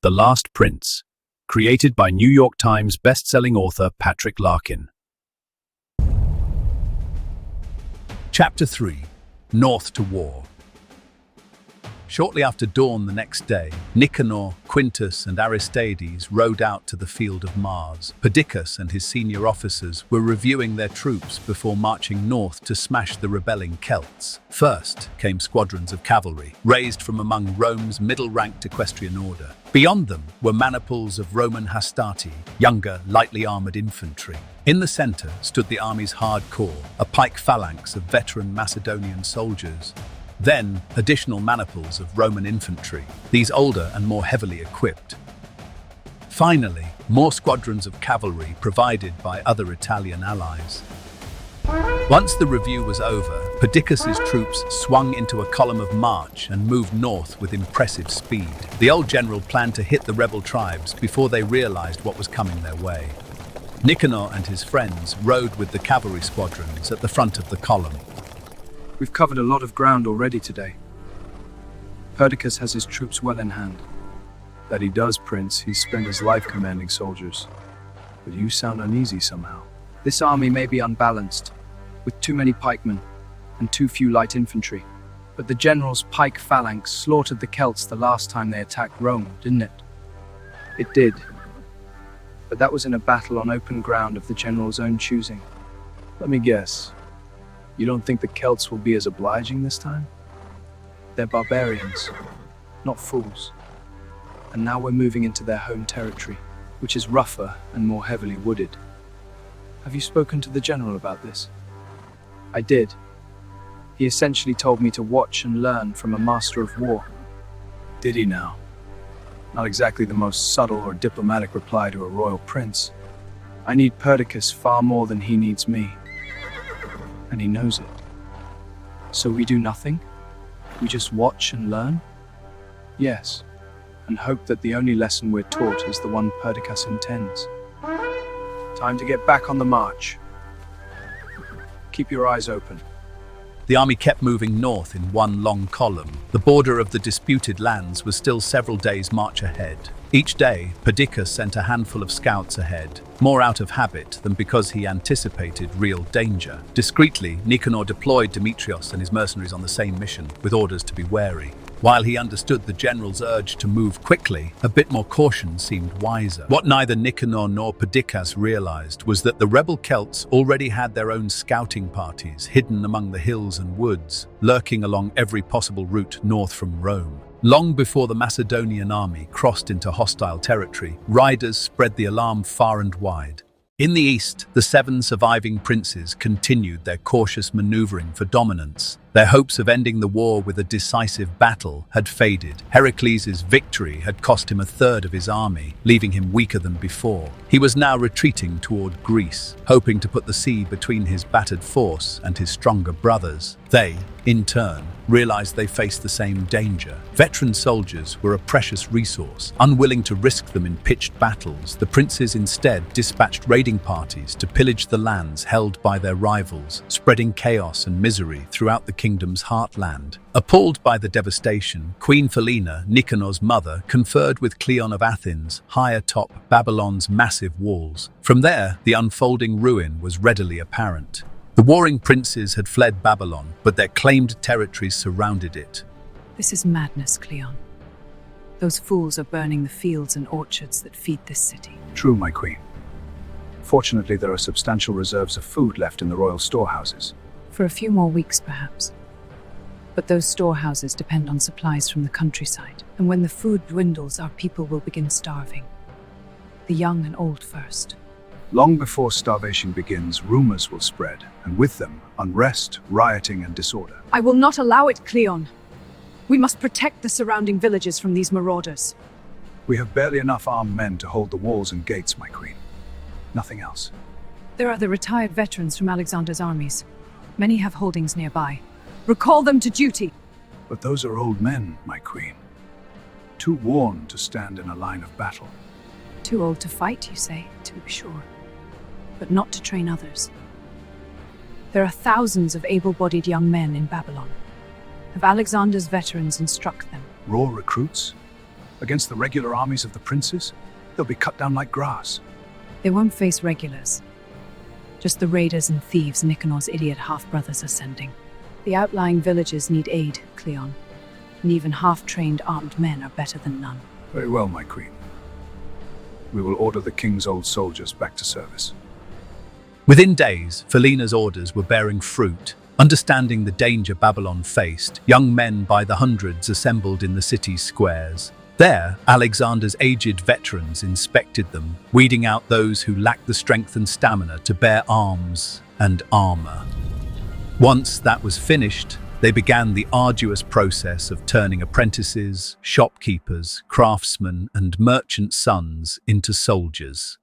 The Last Prince, created by New York Times best-selling author Patrick Larkin. Chapter 3. North to War. Shortly after dawn the next day, Nikanor, Quintus and Aristeides rode out to the field of Mars. Perdiccas and his senior officers were reviewing their troops before marching north to smash the rebelling Celts. First came squadrons of cavalry, raised from among Rome's middle-ranked equestrian order. Beyond them were maniples of Roman hastati, younger, lightly armored infantry. In the center stood the army's hardcore, a pike phalanx of veteran Macedonian soldiers. Then, additional maniples of Roman infantry, these older and more heavily equipped. Finally, more squadrons of cavalry provided by other Italian allies. Once the review was over, Perdiccas' troops swung into a column of march and moved north with impressive speed. The old general planned to hit the rebel tribes before they realized what was coming their way. Nikanor and his friends rode with the cavalry squadrons at the front of the column. We've covered a lot of ground already today. Perdiccas has his troops well in hand. That he does, Prince. He's spent his life commanding soldiers. But you sound uneasy somehow. This army may be unbalanced, with too many pikemen and too few light infantry. But the general's pike phalanx slaughtered the Celts the last time they attacked Rome, didn't it? It did. But that was in a battle on open ground of the general's own choosing. Let me guess. You don't think the Celts will be as obliging this time? They're barbarians, not fools. And now we're moving into their home territory, which is rougher and more heavily wooded. Have you spoken to the general about this? I did. He essentially told me to watch and learn from a master of war. Did he now? Not exactly the most subtle or diplomatic reply to a royal prince. I need Perdiccas far more than he needs me. And he knows it. So we do nothing? We just watch and learn? Yes, and hope that the only lesson we're taught is the one Perdiccas intends. Time to get back on the march. Keep your eyes open. The army kept moving north in one long column. The border of the disputed lands was still several days' march ahead. Each day, Perdiccas sent a handful of scouts ahead, more out of habit than because he anticipated real danger. Discreetly, Nikanor deployed Demetrios and his mercenaries on the same mission, with orders to be wary. While he understood the general's urge to move quickly, a bit more caution seemed wiser. What neither Nikanor nor Perdiccas realized was that the rebel Celts already had their own scouting parties hidden among the hills and woods, lurking along every possible route north from Rome. Long before the Macedonian army crossed into hostile territory, riders spread the alarm far and wide. In the east, the 7 surviving princes continued their cautious maneuvering for dominance. Their hopes of ending the war with a decisive battle had faded. Heracles' victory had cost him a third of his army, leaving him weaker than before. He was now retreating toward Greece, hoping to put the sea between his battered force and his stronger brothers. They, in turn, realized they faced the same danger. Veteran soldiers were a precious resource. Unwilling to risk them in pitched battles, the princes instead dispatched raiding parties to pillage the lands held by their rivals, spreading chaos and misery throughout the kingdom's heartland. Appalled by the devastation, Queen Philaena, Nikanor's mother, conferred with Cleon of Athens high atop Babylon's massive walls. From there, the unfolding ruin was readily apparent. The warring princes had fled Babylon, but their claimed territories surrounded it. This is madness, Cleon. Those fools are burning the fields and orchards that feed this city. True, my queen. Fortunately, there are substantial reserves of food left in the royal storehouses. For a few more weeks, perhaps. But those storehouses depend on supplies from the countryside, and when the food dwindles, our people will begin starving. The young and old first. Long before starvation begins, rumors will spread, and with them, unrest, rioting, and disorder. I will not allow it, Cleon. We must protect the surrounding villages from these marauders. We have barely enough armed men to hold the walls and gates, my queen. Nothing else. There are the retired veterans from Alexander's armies. Many have holdings nearby. Recall them to duty. But those are old men, my queen. Too worn to stand in a line of battle. Too old to fight, you say, to be sure. But not to train others. There are thousands of able-bodied young men in Babylon. Have Alexander's veterans instruct them? Raw recruits? Against the regular armies of the princes, they'll be cut down like grass. They won't face regulars. Just the raiders and thieves Nikanor's idiot half-brothers are sending. The outlying villages need aid, Cleon. And even half-trained armed men are better than none. Very well, my queen. We will order the king's old soldiers back to service. Within days, Felina's orders were bearing fruit. Understanding the danger Babylon faced, young men by the hundreds assembled in the city's squares. There, Alexander's aged veterans inspected them, weeding out those who lacked the strength and stamina to bear arms and armor. Once that was finished, they began the arduous process of turning apprentices, shopkeepers, craftsmen, and merchant sons into soldiers.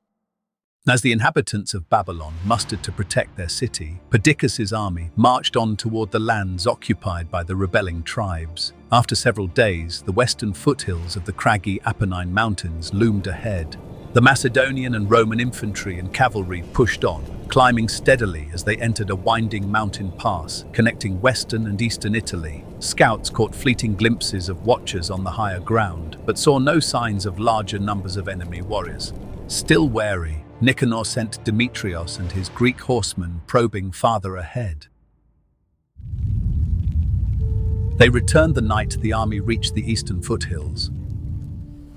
As the inhabitants of Babylon mustered to protect their city, Perdiccas' army marched on toward the lands occupied by the rebelling tribes. After several days, the western foothills of the craggy Apennine Mountains loomed ahead. The Macedonian and Roman infantry and cavalry pushed on, climbing steadily as they entered a winding mountain pass connecting western and eastern Italy. Scouts caught fleeting glimpses of watchers on the higher ground, but saw no signs of larger numbers of enemy warriors. Still wary, Nikanor sent Demetrios and his Greek horsemen probing farther ahead. They returned the night the army reached the eastern foothills.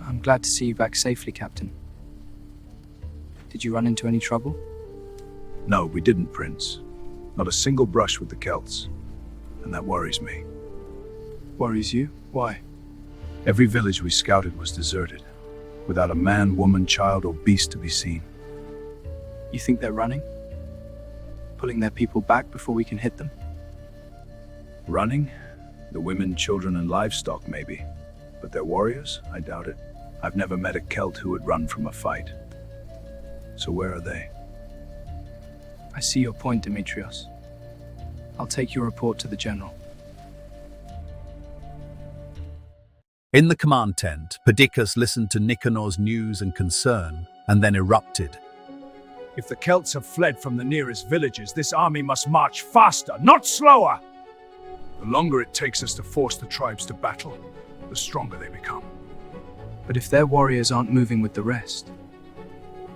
I'm glad to see you back safely, Captain. Did you run into any trouble? No, we didn't, Prince. Not a single brush with the Celts. And that worries me. Worries you? Why? Every village we scouted was deserted, without a man, woman, child, or beast to be seen. You think they're running? Pulling their people back before we can hit them? Running? The women, children, and livestock, maybe. But their warriors? I doubt it. I've never met a Celt who would run from a fight. So where are they? I see your point, Demetrios. I'll take your report to the general. In the command tent, Perdiccas listened to Nikanor's news and concern, and then erupted. If the Celts have fled from the nearest villages, this army must march faster, not slower! The longer it takes us to force the tribes to battle, the stronger they become. But if their warriors aren't moving with the rest,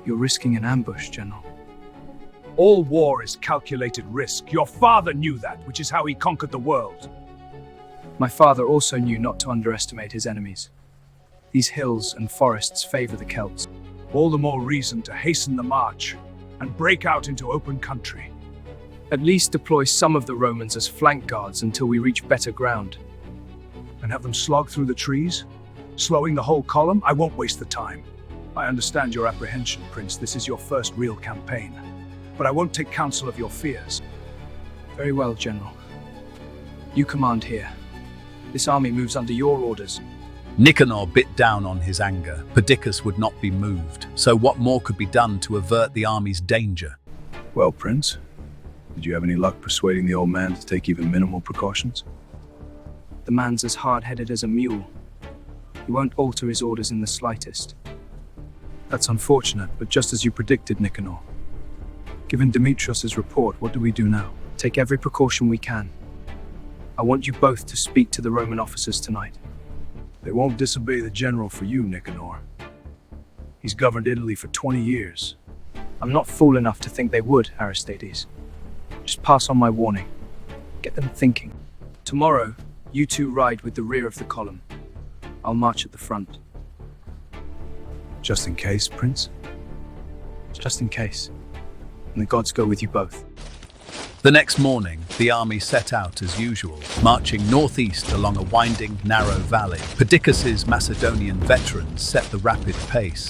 you're risking an ambush, General. All war is calculated risk. Your father knew that, which is how he conquered the world. My father also knew not to underestimate his enemies. These hills and forests favor the Celts. All the more reason to hasten the march and break out into open country. At least deploy some of the Romans as flank guards until we reach better ground. And have them slog through the trees, slowing the whole column? I won't waste the time. I understand your apprehension, Prince. This is your first real campaign. But I won't take counsel of your fears. Very well, General. You command here. This army moves under your orders. Nikanor bit down on his anger. Perdiccas would not be moved, so what more could be done to avert the army's danger? Well, Prince, did you have any luck persuading the old man to take even minimal precautions? The man's as hard-headed as a mule. He won't alter his orders in the slightest. That's unfortunate, but just as you predicted, Nikanor. Given Demetrios' report, what do we do now? Take every precaution we can. I want you both to speak to the Roman officers tonight. They won't disobey the general for you, Nikanor. He's governed Italy for 20 years. I'm not fool enough to think they would, Aristides. Just pass on my warning. Get them thinking. Tomorrow, you two ride with the rear of the column. I'll march at the front. Just in case, Prince? Just in case. And the gods go with you both. The next morning, the army set out as usual, marching northeast along a winding, narrow valley. Perdiccas' Macedonian veterans set the rapid pace.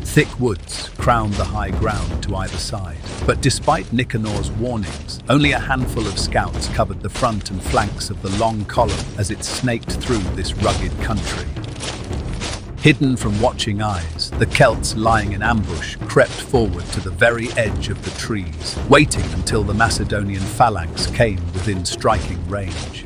Thick woods crowned the high ground to either side. But despite Nikanor's warnings, only a handful of scouts covered the front and flanks of the long column as it snaked through this rugged country. Hidden from watching eyes, the Celts lying in ambush crept forward to the very edge of the trees, waiting until the Macedonian phalanx came within striking range.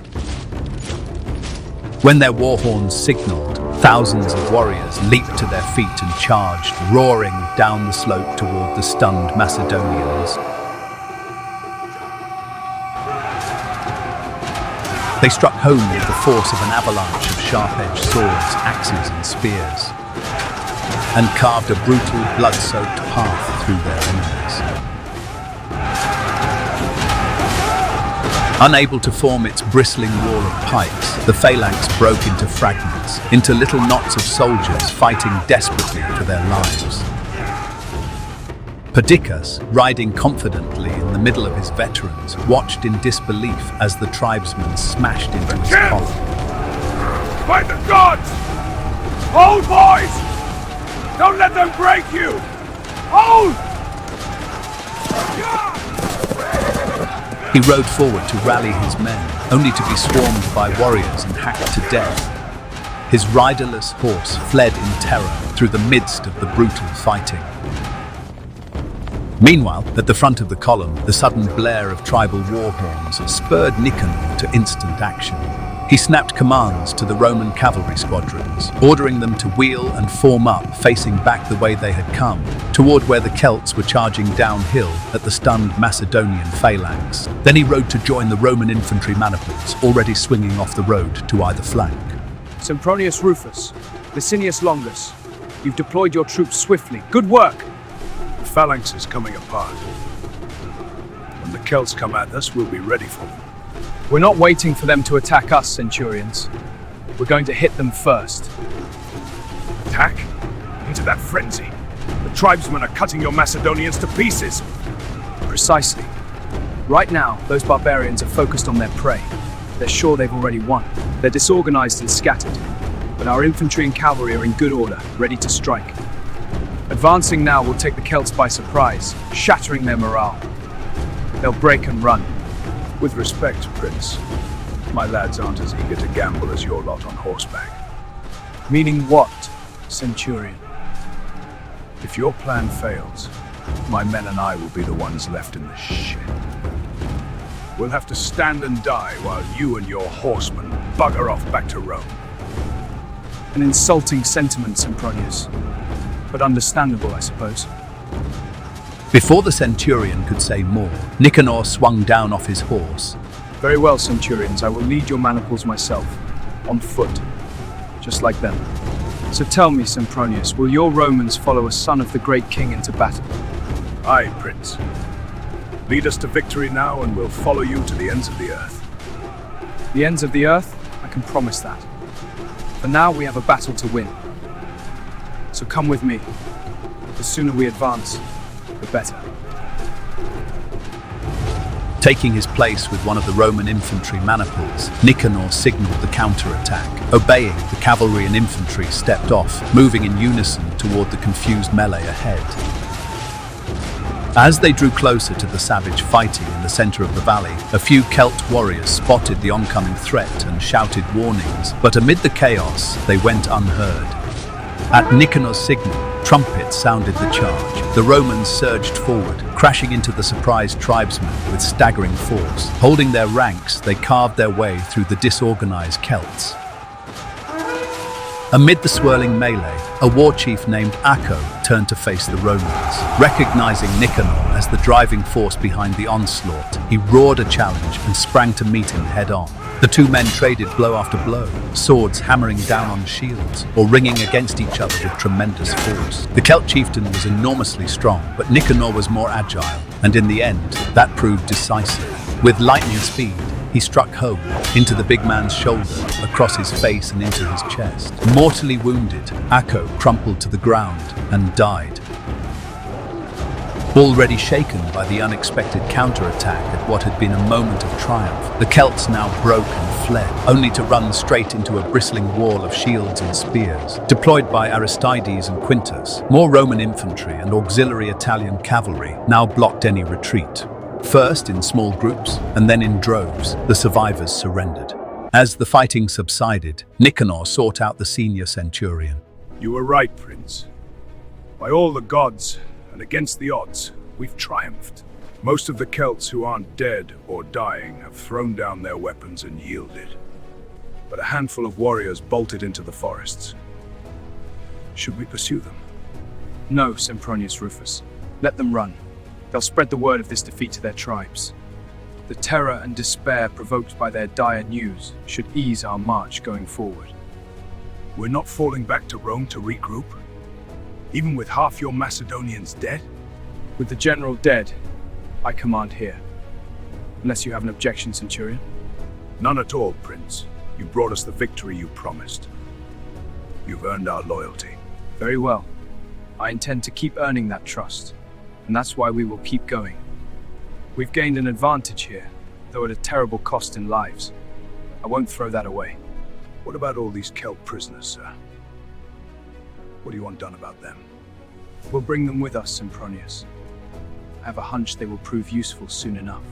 When their war horns signaled, thousands of warriors leaped to their feet and charged, roaring down the slope toward the stunned Macedonians. They struck home with the force of an avalanche of sharp-edged swords, axes and spears, and carved a brutal, blood-soaked path through their enemies. Unable to form its bristling wall of pikes, the phalanx broke into fragments, into little knots of soldiers fighting desperately for their lives. Perdiccas, riding confidently in the middle of his veterans, watched in disbelief as the tribesmen smashed into his column. By the gods! Hold, boys! Don't let them break you! Hold! He rode forward to rally his men, only to be swarmed by warriors and hacked to death. His riderless horse fled in terror through the midst of the brutal fighting. Meanwhile, at the front of the column, the sudden blare of tribal war horns spurred Nikanor to instant action. He snapped commands to the Roman cavalry squadrons, ordering them to wheel and form up, facing back the way they had come, toward where the Celts were charging downhill at the stunned Macedonian phalanx. Then he rode to join the Roman infantry maniples, already swinging off the road to either flank. Sempronius Rufus, Licinius Longus, you've deployed your troops swiftly. Good work! The phalanx is coming apart. When the Celts come at us, we'll be ready for them. We're not waiting for them to attack us, Centurions. We're going to hit them first. Attack? Into that frenzy. The tribesmen are cutting your Macedonians to pieces. Precisely. Right now, those barbarians are focused on their prey. They're sure they've already won. They're disorganized and scattered. But our infantry and cavalry are in good order, ready to strike. Advancing now will take the Celts by surprise, shattering their morale. They'll break and run. With respect, Prince, my lads aren't as eager to gamble as your lot on horseback. Meaning what, Centurion? If your plan fails, my men and I will be the ones left in the shit. We'll have to stand and die while you and your horsemen bugger off back to Rome. An insulting sentiment, Sempronius. But understandable, I suppose. Before the Centurion could say more, Nikanor swung down off his horse. Very well, Centurions, I will lead your maniples myself, on foot, just like them. So tell me, Sempronius, will your Romans follow a son of the great king into battle? Aye, Prince. Lead us to victory now and we'll follow you to the ends of the earth. The ends of the earth? I can promise that. For now, we have a battle to win. So come with me. The sooner we advance, the better. Taking his place with one of the Roman infantry maniples, Nikanor signaled the counterattack. Obeying, the cavalry and infantry stepped off, moving in unison toward the confused melee ahead. As they drew closer to the savage fighting in the center of the valley, a few Celt warriors spotted the oncoming threat and shouted warnings, but amid the chaos, they went unheard. At Nikanor's signal, trumpets sounded the charge. The Romans surged forward, crashing into the surprised tribesmen with staggering force. Holding their ranks, they carved their way through the disorganized Celts. Amid the swirling melee, a war chief named Acco turned to face the Romans. Recognizing Nikanor as the driving force behind the onslaught, he roared a challenge and sprang to meet him head-on. The two men traded blow after blow, swords hammering down on shields or ringing against each other with tremendous force. The Celt chieftain was enormously strong, but Nikanor was more agile, and in the end, that proved decisive. With lightning speed, he struck home, into the big man's shoulder, across his face and into his chest. Mortally wounded, Acco crumpled to the ground and died. Already shaken by the unexpected counterattack at what had been a moment of triumph, the Celts now broke and fled, only to run straight into a bristling wall of shields and spears. Deployed by Aristides and Quintus, more Roman infantry and auxiliary Italian cavalry now blocked any retreat. First in small groups, and then in droves, the survivors surrendered. As the fighting subsided, Nikanor sought out the senior centurion. You were right, Prince. By all the gods, and against the odds, we've triumphed. Most of the Celts who aren't dead or dying have thrown down their weapons and yielded. But a handful of warriors bolted into the forests. Should we pursue them? No, Sempronius Rufus. Let them run. They'll spread the word of this defeat to their tribes. The terror and despair provoked by their dire news should ease our march going forward. We're not falling back to Rome to regroup? Even with half your Macedonians dead? With the general dead, I command here. Unless you have an objection, Centurion. None at all, Prince. You brought us the victory you promised. You've earned our loyalty. Very well. I intend to keep earning that trust, and that's why we will keep going. We've gained an advantage here, though at a terrible cost in lives. I won't throw that away. What about all these Celt prisoners, sir? What do you want done about them? We'll bring them with us, Sempronius. I have a hunch they will prove useful soon enough.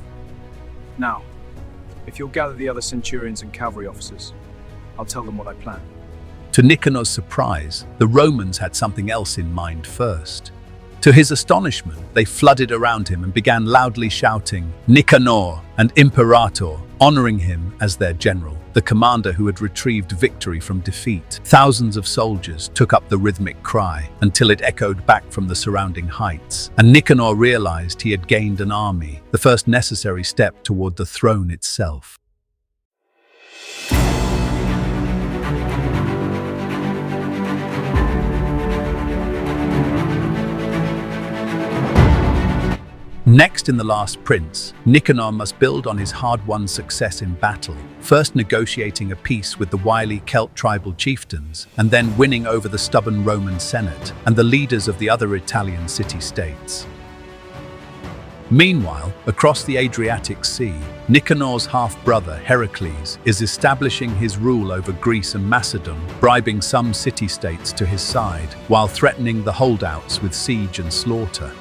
Now, if you'll gather the other centurions and cavalry officers, I'll tell them what I plan. To Nikanor's surprise, the Romans had something else in mind first. To his astonishment, they flooded around him and began loudly shouting, "Nikanor" and "Imperator," honoring him as their general, the commander who had retrieved victory from defeat. Thousands of soldiers took up the rhythmic cry until it echoed back from the surrounding heights, and Nikanor realized he had gained an army, the first necessary step toward the throne itself. Next in The Last Prince, Nikanor must build on his hard-won success in battle, first negotiating a peace with the wily Celt tribal chieftains, and then winning over the stubborn Roman Senate and the leaders of the other Italian city-states. Meanwhile, across the Adriatic Sea, Nikanor's half-brother Heracles is establishing his rule over Greece and Macedon, bribing some city-states to his side, while threatening the holdouts with siege and slaughter.